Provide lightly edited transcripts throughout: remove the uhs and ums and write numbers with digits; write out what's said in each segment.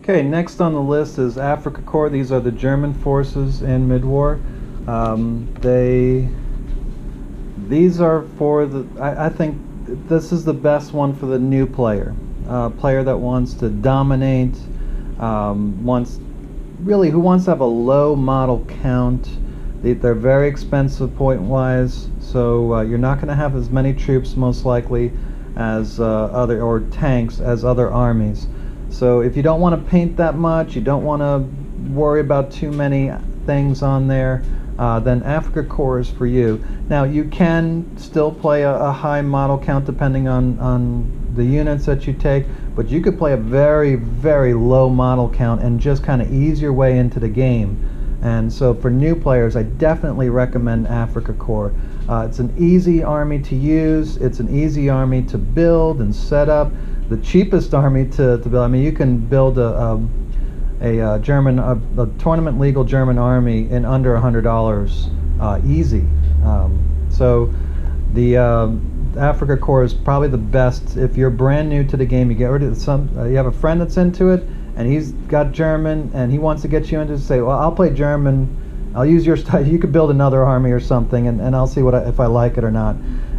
Okay, next on the list is Afrika Korps. These are the German forces in mid-war. These are for the, I think this is the best one for the new player. Player that wants to dominate, who wants to have a low model count. They're very expensive point-wise, so you're not going to have as many troops most likely as or tanks as other armies. So if you don't want to paint that much, you don't want to worry about too many things on there, then Afrika Korps is for you. Now you can still play a high model count depending on the units that you take, but you could play a very, very low model count and just kind of ease your way into the game. And so for new players, I definitely recommend Afrika Korps. It's an easy army to use, it's an easy army to build and set up. The cheapest army to build, I mean, you can build a tournament legal German army in under $100 easy. So the Afrika Korps is probably the best. If you're brand new to the game, you get rid of you have a friend that's into it and he's got German and he wants to get you into, say, well, I'll play German, I'll use your style, you could build another army or something, and I'll see if I like it or not,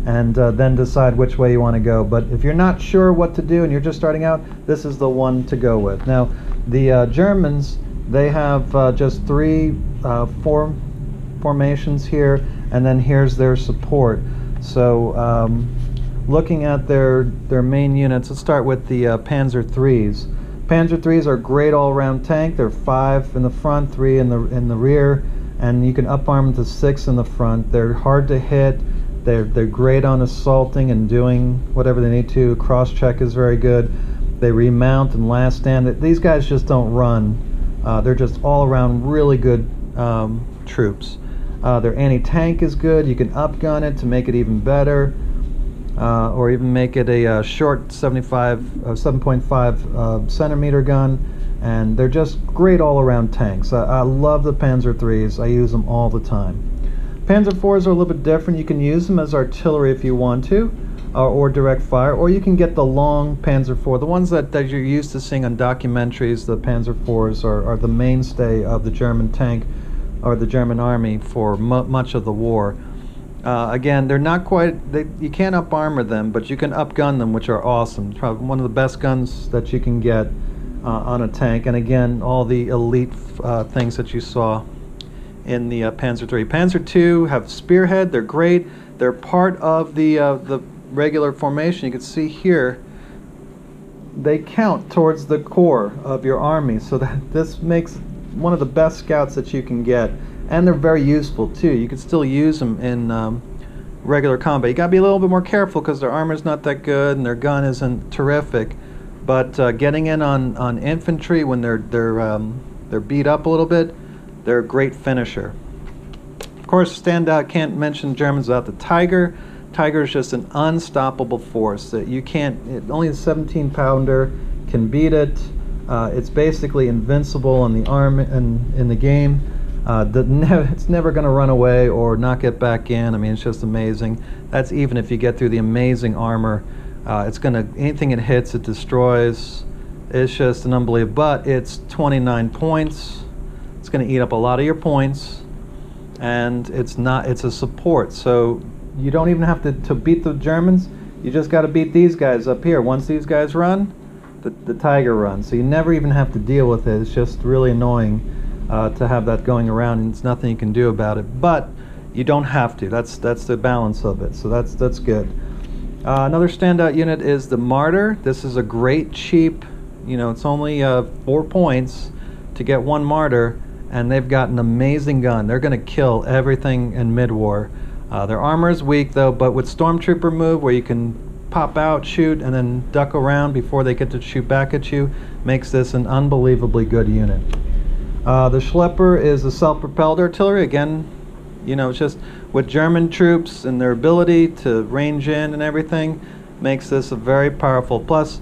and then decide which way you want to go. But if you're not sure what to do and you're just starting out, this is the one to go with. Now the Germans, they have just three formations here, and then here's their support. So looking at their main units, let's start with the Panzer Threes. Panzer Threes are great all-around tank. They're 5 in the front, 3 in the rear, and you can up-arm them to 6 in the front. They're hard to hit. They're great on assaulting and doing whatever they need to. Cross-check is very good. They remount and last stand. These guys just don't run. They're just all-around really good troops. Their anti-tank is good. You can up-gun it to make it even better, or even make it a short 7.5 centimeter gun, and they're just great all-around tanks. I love the Panzer Threes. I use them all the time. Panzer Fours are a little bit different. You can use them as artillery if you want to, or direct fire, or you can get the long Panzer IV. The ones that you're used to seeing on documentaries, the Panzer IVs are the mainstay of the German tank or the German army for much of the war. Again, they're not quite, you can't up-armor them, but you can up-gun them, which are awesome. Probably one of the best guns that you can get on a tank. And again, all the elite things that you saw in the Panzer III. Panzer II have spearhead. They're great. They're part of the regular formation. You can see here, they count towards the core of your army, so that this makes one of the best scouts that you can get. And they're very useful too. You can still use them in regular combat. You gotta be a little bit more careful because their armor's not that good and their gun isn't terrific. But getting in on infantry when they're beat up a little bit, they're a great finisher. Of course, standout, can't mention Germans without the Tyger. Tyger is just an unstoppable force that you can't. Only a 17-pounder can beat it. It's basically invincible in the in the game. It's never going to run away or not get back in. I mean, it's just amazing. That's even if you get through the amazing armor. It's going to, anything it hits, it destroys. It's just an unbelievable. But it's 29 points. It's going to eat up a lot of your points, and it's a support. So you don't even have to beat the Germans. You just got to beat these guys up here. Once these guys run, the Tyger runs. So you never even have to deal with it. It's just really annoying to have that going around, and it's nothing you can do about it. But you don't have to. That's the balance of it. So that's good. Another standout unit is the Martyr. This is a great cheap. It's only 4 points to get one Martyr, and they've got an amazing gun. They're going to kill everything in mid-war. Their armor is weak though, but with Stormtrooper move, where you can pop out, shoot, and then duck around before they get to shoot back at you, makes this an unbelievably good unit. The Leper is a self-propelled artillery. Again, it's just with German troops and their ability to range in and everything, makes this a very powerful. Plus,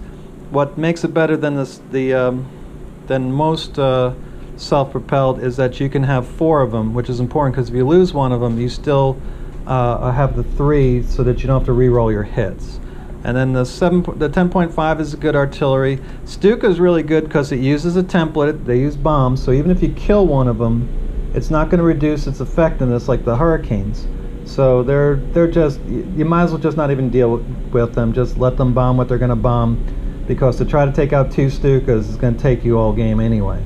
what makes it better than than most self-propelled is that you can have 4 of them, which is important because if you lose one of them, you still have the 3, so that you don't have to re-roll your hits. And then the 10.5 is a good artillery. Stuka is really good because it uses a template. They use bombs, so even if you kill one of them, it's not going to reduce its effectiveness like the Hurricanes. So they're just, you might as well just not even deal with them. Just let them bomb what they're going to bomb, because to try to take out 2 Stukas is going to take you all game anyway.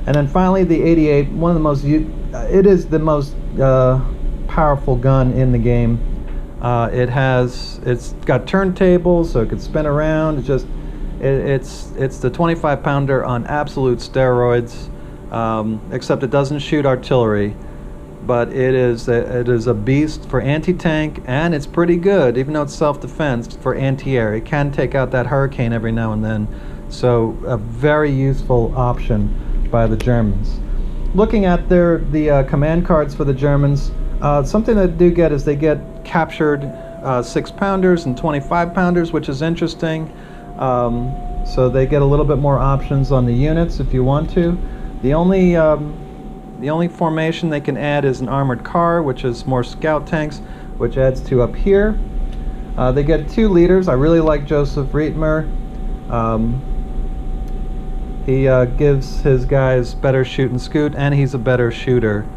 And then finally the 88, one of the most, it is the most powerful gun in the game. It's got turntables, so it can spin around. It's the 25-pounder on absolute steroids, except it doesn't shoot artillery. But it is a beast for anti-tank, and it's pretty good, even though it's self-defense, for anti-air. It can take out that Hurricane every now and then, so a very useful option by the Germans. Looking at the command cards for the Germans, something they do get is they get captured 6-pounders and 25-pounders, which is interesting. So they get a little bit more options on the units if you want to. The only formation they can add is an armored car, which is more scout tanks, which adds to up here. They get 2 leaders. I really like Joseph Rietmer. He gives his guys better shoot and scoot, and he's a better shooter.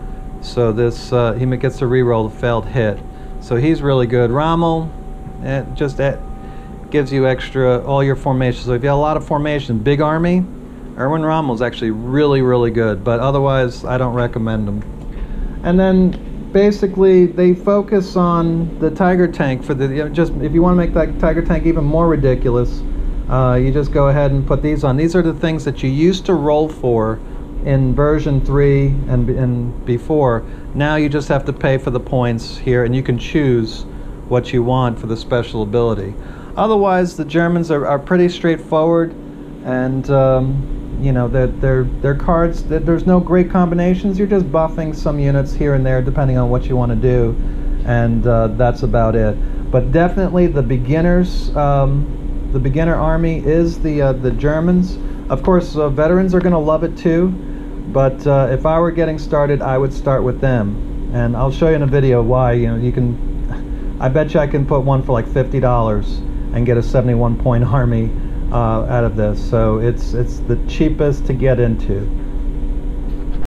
So this he gets to reroll the failed hit. So he's really good. Rommel, it gives you extra all your formations. So if you have a lot of formation, big army, Erwin Rommel's actually really, really good, but otherwise I don't recommend them. And then basically they focus on the Tyger tank for the, just if you want to make that Tyger tank even more ridiculous, you just go ahead and put these on. These are the things that you used to roll for in version 3 and before. Now you just have to pay for the points here, and you can choose what you want for the special ability. Otherwise, the Germans are pretty straightforward, and you know, their cards, there's no great combinations. You're just buffing some units here and there depending on what you want to do, and that's about it. But definitely the beginners, the beginner army is the Germans. Of course, veterans are going to love it too, but if I were getting started, I would start with them. And I'll show you in a video why. You know, you can, I bet you I can put one for like $50 and get a 71-point army out of this. So it's the cheapest to get into.